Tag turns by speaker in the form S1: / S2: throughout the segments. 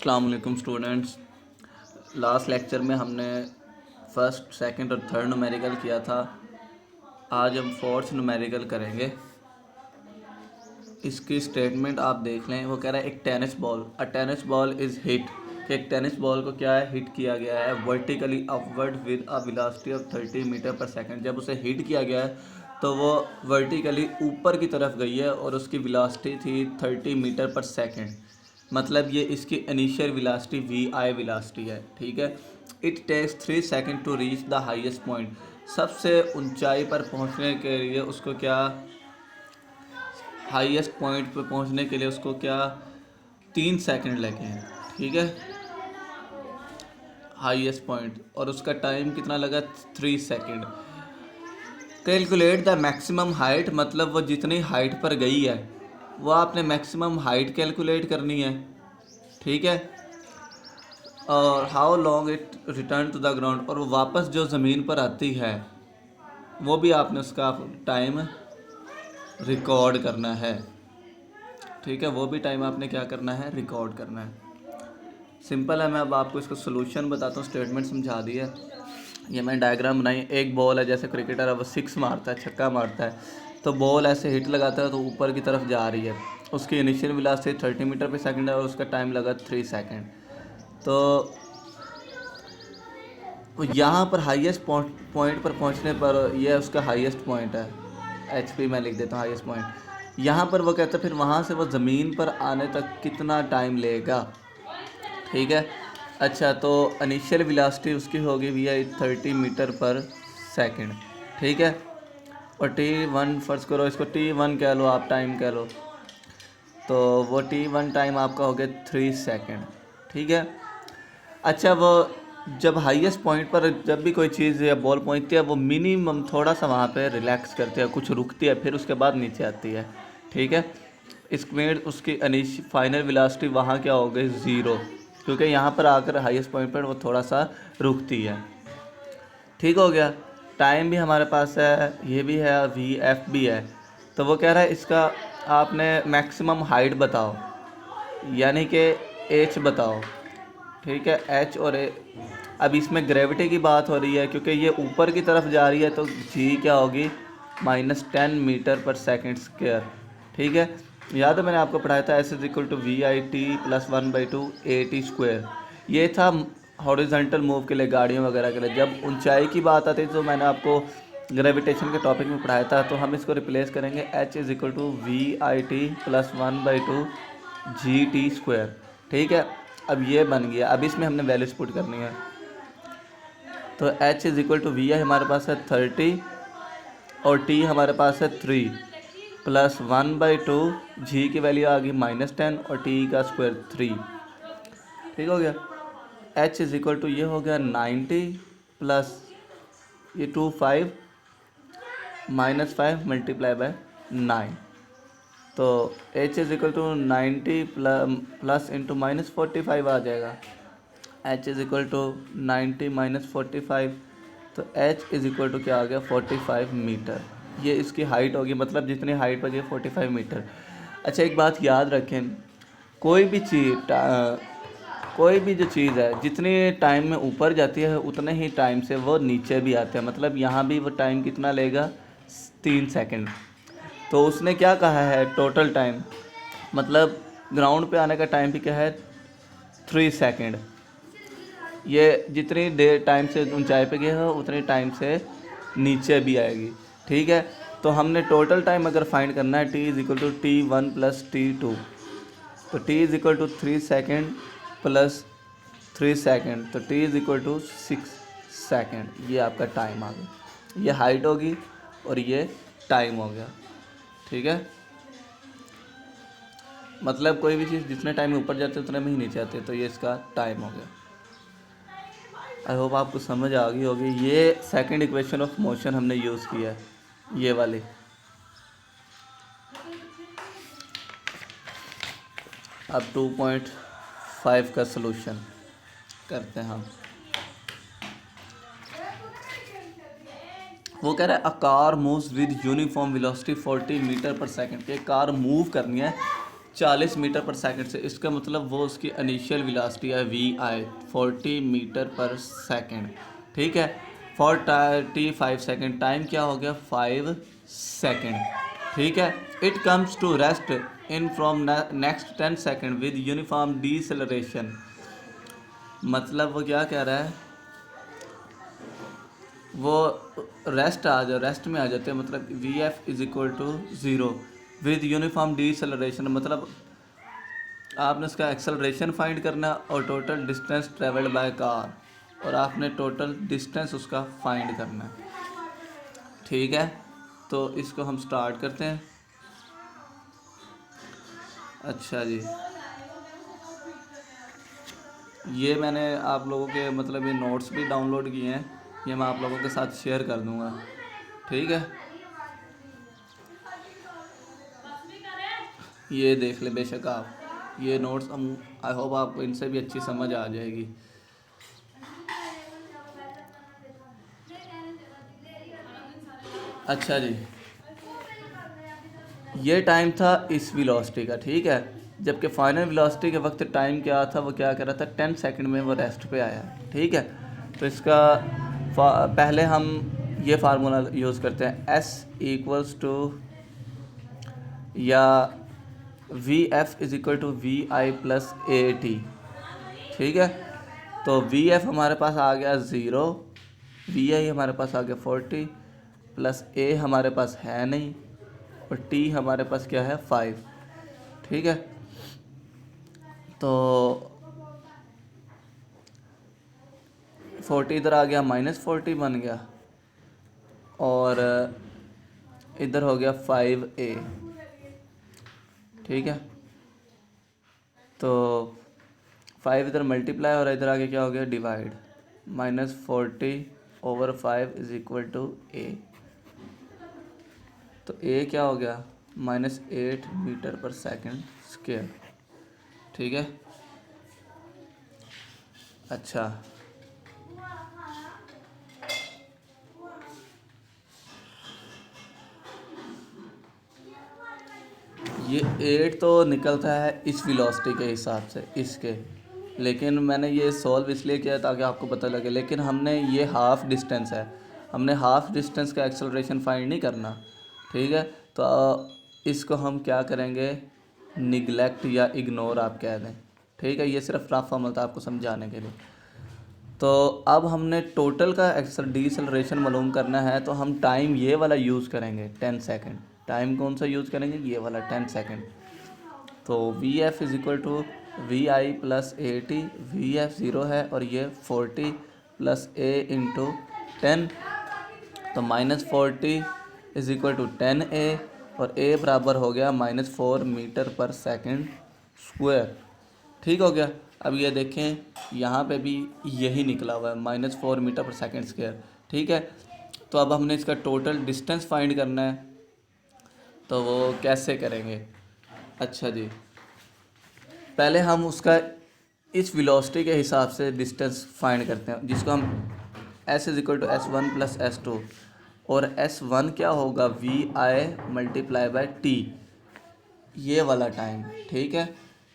S1: अस्सलाम वालेकुम students. Last lecture में हमने फर्स्ट, सेकंड और थर्ड न्यूमेरिकल किया था। आज हम फोर्थ न्यूमेरिकल करेंगे। इसकी स्टेटमेंट आप देख लें। वो कह रहा है एक tennis ball, a tennis ball is hit, कि एक टेनिस बॉल को क्या है, हिट किया गया है vertically upward with a velocity of 30 metre per second. जब उसे हिट किया गया है तो वो वर्टिकली ऊपर की तरफ गई है और उसकी वेलोसिटी थी 30 मीटर पर सेकंड। मतलब ये इसकी initial velocity V I velocity है। ठीक है। It takes 3 second to reach the highest point. सबसे ऊंचाई पर पहुंचने के लिए उसको क्या, हाईएस्ट पॉइंट पे पहुंचने के लिए उसको क्या 3 सेकंड लगे हैं। ठीक है, हाईएस्ट पॉइंट, और उसका टाइम कितना लगा 3 second. Calculate the maximum height, मतलब वो जितनी हाइट पर गई है वो आपने मैक्सिमम हाइट कैलकुलेट करनी है। ठीक है। और how long it return to the ground, और वो वापस जो ज़मीन पर आती है वो भी आपने उसका टाइम रिकॉर्ड करना है। ठीक है, वो भी टाइम आपने क्या करना है, रिकॉर्ड करना है। सिंपल है। मैं अब आपको इसका सोल्यूशन बताता हूँ। स्टेटमेंट समझा दी है। ये मैंने डायग्राम बनाई। एक बॉल है, जैसे क्रिकेटर है वो सिक्स मारता है, छक्का मारता है, तो बॉल ऐसे हिट लगाता है तो ऊपर की तरफ जा रही है। उसकी initial velocity 30 metre per second है और उसका टाइम लगा 3 सेकंड। तो यहाँ पर हाईएस्ट पॉइंट पर पहुँचने पर, यह उसका हाईएस्ट पॉइंट है, HP मैं लिख देता हूँ हाईएस्ट पॉइंट। यहाँ पर वो कहता है फिर वहाँ से वो ज़मीन पर आने तक कितना टाइम लेगा। ठीक है। अच्छा, तो इनिशियल वेलोसिटी उसकी होगी वी 30 मीटर पर सेकंड। ठीक है। और T1 फर्स्ट करो, इसको T1 कह लो, आप टाइम कह लो, तो वो T1 टाइम आपका हो गया 3 सेकंड। ठीक है। अच्छा, वो जब हाईएस्ट पॉइंट पर जब भी कोई चीज़ या बॉल पहुंचती है वो मिनिमम थोड़ा सा वहाँ पे रिलैक्स करती है, कुछ रुकती है, फिर उसके बाद नीचे आती है। ठीक है। इसमें उसकी फाइनल वेलोसिटी वहाँ क्या हो गई, ज़ीरो, क्योंकि यहाँ पर आकर हाईएस्ट पॉइंट पर वो थोड़ा सा रुकती है। ठीक हो गया। टाइम भी हमारे पास है, ये भी है, VF भी है। तो वो कह रहा है इसका आपने मैक्सिमम हाइट बताओ, यानी कि H बताओ। ठीक है, H और A। अब इसमें ग्रेविटी की बात हो रही है, क्योंकि ये ऊपर की तरफ जा रही है, तो G क्या होगी, -10 मीटर पर सेकंड स्क्वायर। ठीक है। याद है मैंने आपको पढ़ाया था S = VIT + 1/2 AT स्क्वायर। ये था हॉरिजॉन्टल मूव के लिए, गाड़ियों वगैरह के लिए। जब ऊंचाई की बात आती है तो मैंने आपको ग्रेविटेशन के टॉपिक में पढ़ाया था, तो हम इसको रिप्लेस करेंगे H = VIT + 1/2 GT स्क्वायर। ठीक है। अब ये बन गया। अब इसमें हमने वैल्यूज पुट करनी है। तो H = VI हमारे पास है 30 और T हमारे पास है 3 + 1/2 G की वैल्यू आ गई -10 और T का स्क्वायर 3। ठीक हो गया। H = ये हो गया 90 प्लस ये 25 -5 × 9। तो H = 90 प्लस इंटू -45 आ जाएगा। H = 90 - 45, तो H = क्या आ गया, 45 मीटर। ये इसकी हाइट होगी, मतलब जितनी हाइट बची 45 मीटर। अच्छा, एक बात याद रखें, कोई भी चीज़ कोई भी जो चीज़ है जितने टाइम में ऊपर जाती है उतने ही टाइम से वो नीचे भी आते हैं। मतलब यहाँ भी वो टाइम कितना लेगा, 3 सेकंड। तो उसने क्या कहा है, टोटल टाइम, मतलब ग्राउंड पे आने का टाइम भी क्या है, 3 सेकंड। ये जितनी देर टाइम से ऊंचाई पे गया है उतनी टाइम से नीचे भी आएगी। ठीक है। तो हमने टोटल टाइम अगर फाइंड करना है, T = T1 + T2, तो T = 3 सेकेंड प्लस 3 सेकेंड, तो T = 6 सेकेंड। ये आपका टाइम आ गया। ये हाइट होगी और ये टाइम हो गया। ठीक है। मतलब कोई भी चीज़ जितने टाइम में ऊपर जाती है उतने में ही नीचे आती है, तो ये इसका टाइम हो गया। आई होप आपको समझ आ गई होगी। ये सेकंड इक्वेशन ऑफ मोशन हमने यूज़ किया है, ये वाली। अब 2.5 का सलूशन करते हैं हम। वो कह रहा है a car moves with uniform velocity 40 metre per second. कि कार मूव करनी है 40 मीटर पर सेकंड से, इसका मतलब वो उसकी इनिशियल वेलोसिटी है we i 40 metre per second. ठीक है, 45 सेकंड, टाइम क्या हो गया 5 सेकंड। ठीक है, it comes to rest in from next 10 second with uniform deceleration. मतलब वो क्या कह रहा है, वो रेस्ट में आ जाते हैं, मतलब v f is equal to zero with uniform deceleration. मतलब आपने उसका एक्सेलरेशन फाइंड करना और total distance travelled by car, और आपने टोटल डिस्टेंस उसका फाइंड करना है। ठीक है, तो इसको हम स्टार्ट करते हैं। अच्छा जी, ये मैंने आप लोगों के मतलब ये नोट्स भी डाउनलोड किए हैं, ये मैं आप लोगों के साथ शेयर कर दूंगा। ठीक है, ये देख ले बेशक आप, ये नोट्स हम आई होप आपको इनसे भी अच्छी समझ आ जाएगी। अच्छा जी, ये टाइम था इस वेलोसिटी का। ठीक है, जबकि फाइनल वेलोसिटी के वक्त टाइम क्या था, वो क्या कर रहा था 10 सेकंड में वो रेस्ट पे आया। ठीक है, तो इसका पहले हम ये फार्मूला यूज़ करते हैं, एस इक्वल्स टू या v f is equal to v i plus a t. ठीक है, तो वी एफ हमारे पास आ गया 0, वी आई हमारे पास आ गया 40, प्लस ए हमारे पास है नहीं, और टी हमारे पास क्या है 5। ठीक है, तो 40 इधर आ गया, -40 बन गया, और इधर हो गया 5a। ठीक है, तो 5 इधर मल्टीप्लाई और इधर आगे क्या हो गया divide, -40/5 is equal to a। तो a क्या हो गया -8 मीटर पर सेकंड स्क्वायर। ठीक है, अच्छा ये 8 तो निकलता है इस वेलोसिटी के हिसाब से इसके, लेकिन मैंने ये सॉल्व इसलिए किया ताकि आपको पता लगे, लेकिन हमने ये हाफ़ डिस्टेंस है, हमने हाफ़ डिस्टेंस का एक्सेलरेशन फाइंड नहीं करना। ठीक है, तो इसको हम क्या करेंगे, निगलेक्ट या इग्नोर आप कह दें। ठीक है, ये सिर्फ रफ अमल था आपको समझाने के लिए। तो अब हमने टोटल का डीसेलरेशन मालूम करना है, तो हम टाइम ये वाला यूज़ करेंगे 10 सेकंड। टाइम कौन सा यूज़ करेंगे, ये वाला 10 सेकंड। तो v f is equal to v i plus a t, v f zero है और ये 40 प्लस ए इंटू 10, तो -40 इज़ इक्वल टू 10a, और a बराबर हो गया -4 मीटर पर सेकंड स्क्वायर। ठीक हो गया, अब ये देखें यहाँ पे भी यही निकला हुआ है -4 मीटर पर सेकंड स्क्वायर। ठीक है, तो अब हमने इसका टोटल डिस्टेंस फाइंड करना है, तो वो कैसे करेंगे। अच्छा जी, पहले हम उसका इस वेलोसिटी के हिसाब से डिस्टेंस फाइंड करते हैं, जिसको हम s is equal to S1 plus S2, और S1 क्या होगा v i multiply by t, ये वाला टाइम। ठीक है,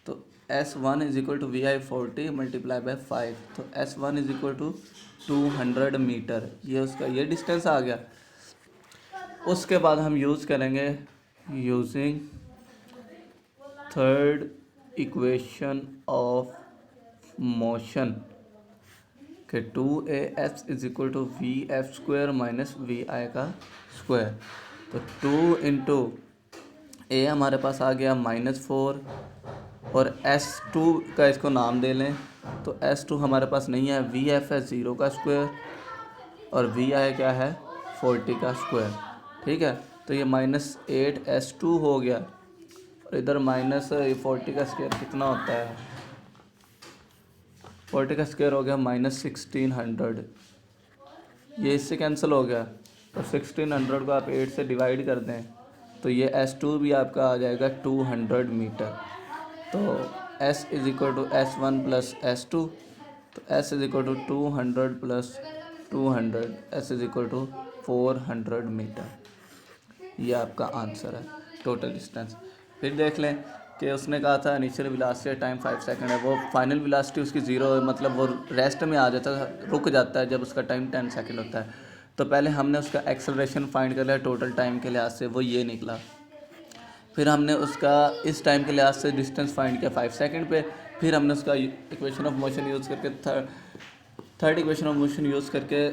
S1: तो S1 is equal to v i 40 multiply by 5, तो S1 is equal to 200 metre, ये उसका ये डिस्टेंस आ गया। उसके बाद हम यूज़ करेंगे using third equation of motion के 2AF is equal to V F square minus V I का स्क्वायर। तो 2 इंटू ए हमारे पास आ गया -4, और S2 का इसको नाम दे लें, तो S2 हमारे पास नहीं है, वी एफ है 0 का स्क्वायर, और वी आई क्या है 40 का स्क्वायर। ठीक है, तो ये -8S2 हो गया, और इधर -40 का स्क्वायर कितना होता है, 40 का स्क्वायर हो गया -1600, ये इससे कैंसिल हो गया, तो 1600 को आप 8 से डिवाइड कर दें, तो ये S2 भी आपका आ जाएगा 200 मीटर। तो S is equal to S1 plus S2, तो S is equal to 200 plus 200, S is equal to 400 metre. ये आपका आंसर है टोटल डिस्टेंस। फिर देख लें कि उसने कहा था इनिशियल वेलोसिटी टाइम 5 सेकंड है, वो फाइनल वेलोसिटी उसकी 0 है, मतलब वो रेस्ट में आ जाता है, रुक जाता है जब उसका टाइम 10 सेकंड होता है। तो पहले हमने उसका एक्सेलरेशन फाइंड कर लिया टोटल टाइम के लिहाज से, वो ये निकला। फिर हमने उसका इस टाइम के लिहाज से डिस्टेंस फाइंड किया 5 सेकंड पे। फिर हमने उसका इक्वेशन ऑफ मोशन यूज़ करके third equation of motion use करके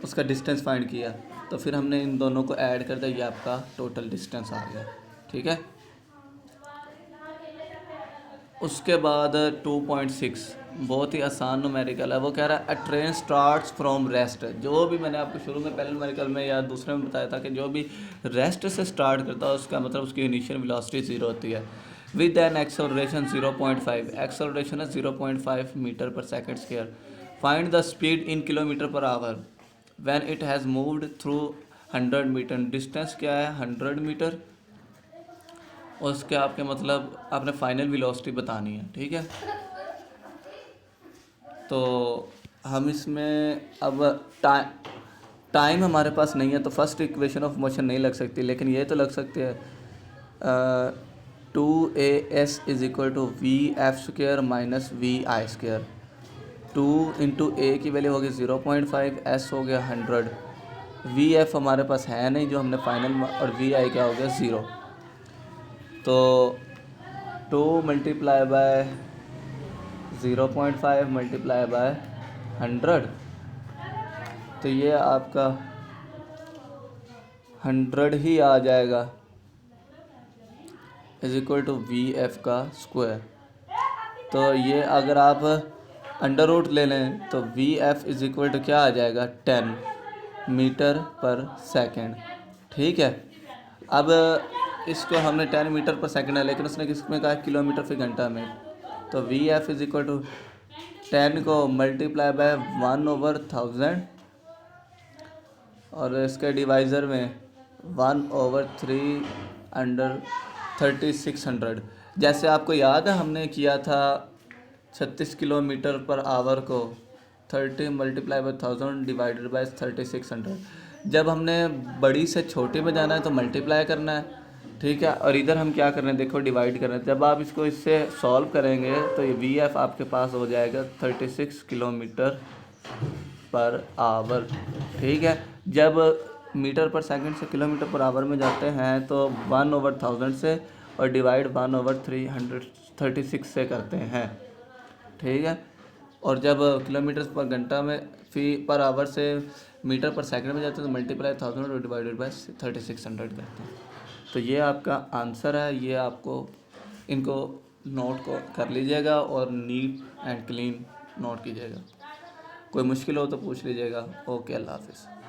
S1: उसका डिस्टेंस फाइंड किया। तो फिर हमने इन दोनों को ऐड कर दिया, ये आपका टोटल डिस्टेंस आ गया। ठीक है। उसके बाद 2.6 बहुत ही आसान न्यूमेरिकल है। वो कह रहा है अ ट्रेन स्टार्ट्स फ्रॉम रेस्ट। जो भी मैंने आपको शुरू में पहले न्यूमेरिकल में या दूसरे में बताया था कि जो भी रेस्ट से स्टार्ट करता है उसका मतलब उसकी इनिशियल वेलोसिटी 0 होती है। विद एन एक्सेलरेशन 0.5, एक्सेलरेशन है 0.5 metre per second square. Find the speed in kilometre per hour when it has moved through 100 metre. Distance क्या है 100 मीटर, और उसके आपके मतलब आपने फाइनल वेलोसिटी बतानी है। ठीक है। तो हम इसमें अब टाइम हमारे पास नहीं है तो फर्स्ट इक्वेशन ऑफ मोशन नहीं लग सकती, लेकिन ये तो लग सकती है 2AS is equal to VF² minus VI²। 2 into A की वैल्यू होगी 0.5, S हो गया 100, VF हमारे पास है नहीं जो हमने फाइनल, और VI क्या हो गया 0। तो 2 मल्टीप्लाई बाय 0.5 मल्टीप्लाई बाय 100, तो ये आपका 100 ही आ जाएगा इज इक्वल टू VF का स्क्वायर। तो ये अगर आप अंडर रूट ले लें तो VF इज इक्वल टू क्या आ जाएगा 10 मीटर पर सेकंड। ठीक है। अब इसको हमने 10 मीटर पर सेकंड है, लेकिन उसने किस में कहा किलोमीटर फी घंटा में। तो VF इज इक्वल टू 10 को मल्टीप्लाई बाय 1/1000 और इसके डिवाइज़र में 1/3 अंडर 3600। जैसे आपको याद है हमने किया था 36 किलोमीटर पर आवर को 30 मल्टीप्लाई बाय 1000 डिवाइडेड बाय 3600। जब हमने बड़ी से छोटी में जाना है तो मल्टीप्लाई करना है। ठीक है। और इधर हम क्या कर रहे हैं देखो, डिवाइड कर रहे हैं। जब आप इसको इससे सॉल्व करेंगे तो ये VF आपके पास हो जाएगा 36 किलोमीटर पर आवर। ठीक है। जब मीटर पर सेकंड से किलोमीटर पर आवर में जाते हैं तो 1/1000 से और डिवाइड 1/336 से करते हैं। ठीक है। और जब किलोमीटर पर घंटा में फी पर आवर से मीटर पर सेकंड में जाते हैं तो मल्टीप्लाई 1000 और डिवाइडेड बाय 3600 करते हैं। तो ये आपका आंसर है। ये आपको इनको नोट को कर लीजिएगा और नीट एंड क्लीन नोट कीजिएगा। कोई मुश्किल हो तो पूछ लीजिएगा। ओके, अल्लाह हाफिज़।